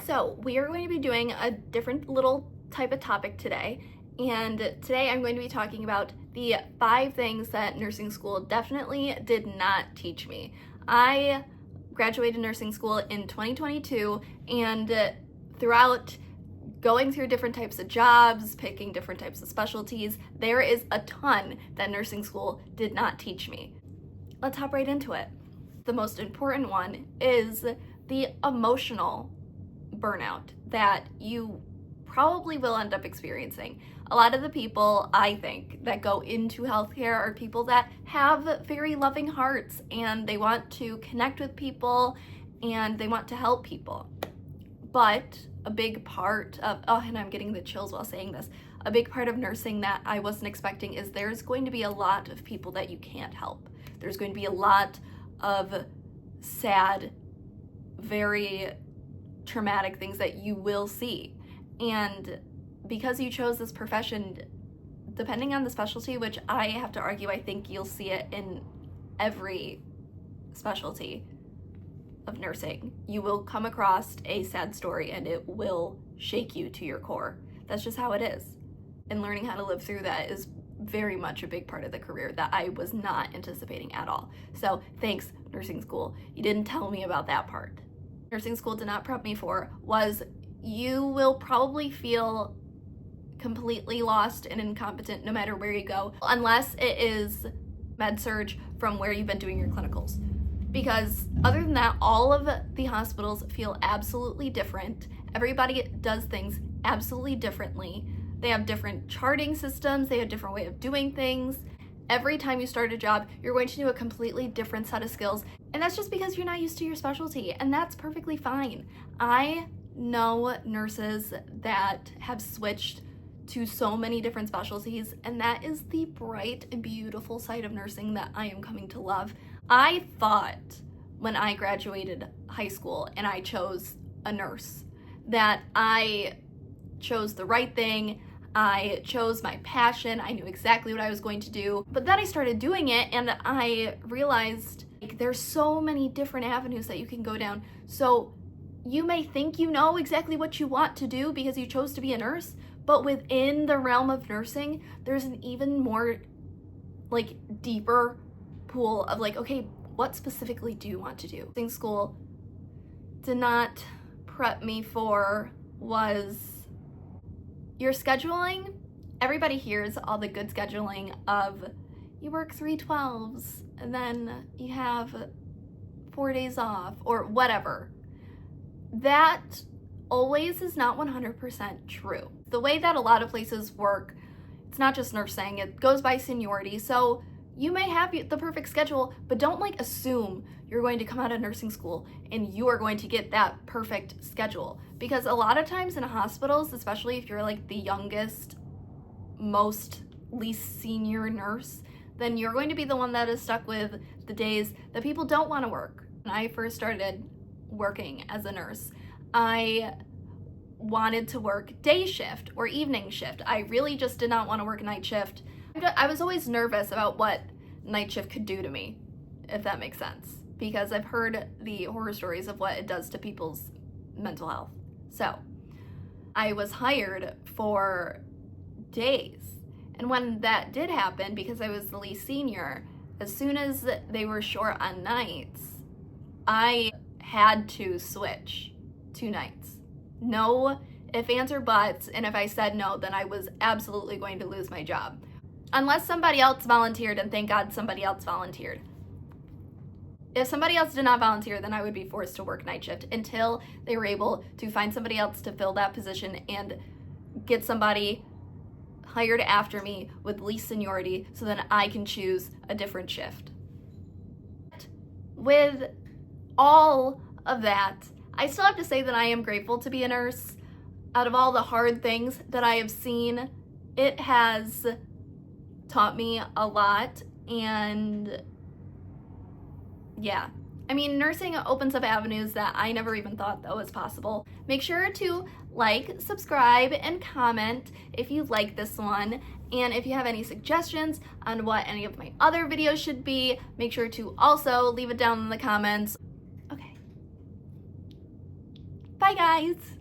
So we are going to be doing a different little type of topic today, and today I'm going to be talking about the 5 things that nursing school definitely did not teach me. I graduated nursing school in 2022, and throughout going through different types of jobs, picking different types of specialties, there is a ton that nursing school did not teach me. Let's hop right into it. The most important one is the emotional burnout that you probably will end up experiencing. A lot of the people, I think, that go into healthcare are people that have very loving hearts and they want to connect with people and they want to help people. But a big part of, and I'm getting the chills while saying this, a big part of nursing that I wasn't expecting is there's going to be a lot of people that you can't help. There's going to be a lot of sad, very traumatic things that you will see. And because you chose this profession, depending on the specialty, which I have to argue, I think you'll see it in every specialty of nursing, you will come across a sad story and it will shake you to your core. That's just how it is. And learning how to live through that is very much a big part of the career that I was not anticipating at all. So thanks, nursing school. You didn't tell me about that part. Nursing school did not prep me for was you will probably feel completely lost and incompetent no matter where you go, unless it is med-surg from where you've been doing your clinicals. Because other than that, all of the hospitals feel absolutely different. Everybody does things absolutely differently. They have different charting systems, they have a different way of doing things. Every time you start a job, you're going to do a completely different set of skills. And that's just because you're not used to your specialty, and that's perfectly fine. I know nurses that have switched to so many different specialties, and that is the bright and beautiful side of nursing that I am coming to love. I thought when I graduated high school and I chose a nurse that I chose the right thing. I chose my passion. I knew exactly what I was going to do. But then I started doing it and I realized there's so many different avenues that you can go down. So you may think you know exactly what you want to do because you chose to be a nurse, but within the realm of nursing, there's an even more deeper pool of okay, what specifically do you want to do? Nursing school did not prep me for was your scheduling. Everybody hears all the good scheduling of you work 3/12s and then you have 4 days off or whatever. That always is not 100% true. The way that a lot of places work, it's not just nursing, it goes by seniority. So you may have the perfect schedule, but don't assume you're going to come out of nursing school and you are going to get that perfect schedule. Because a lot of times in hospitals, especially if you're the youngest, least senior nurse, then you're going to be the one that is stuck with the days that people don't want to work. When I first started working as a nurse, I wanted to work day shift or evening shift. I really just did not want to work night shift. I was always nervous about what night shift could do to me, if that makes sense, because I've heard the horror stories of what it does to people's mental health. So I was hired for days. And when that did happen, because I was the least senior, as soon as they were short on nights, I had to switch to nights. No ifs, ands, or buts, and if I said no, then I was absolutely going to lose my job. Unless somebody else volunteered, and thank God somebody else volunteered. If somebody else did not volunteer, then I would be forced to work night shift until they were able to find somebody else to fill that position and get somebody hired after me with least seniority so then I can choose a different shift. With all of that, I still have to say that I am grateful to be a nurse. Out of all the hard things that I have seen, it has taught me a lot. And yeah, I mean, nursing opens up avenues that I never even thought that was possible. Make sure to subscribe, and comment if you like this one. And if you have any suggestions on what any of my other videos should be, make sure to also leave it down in the comments. Okay. Bye, guys.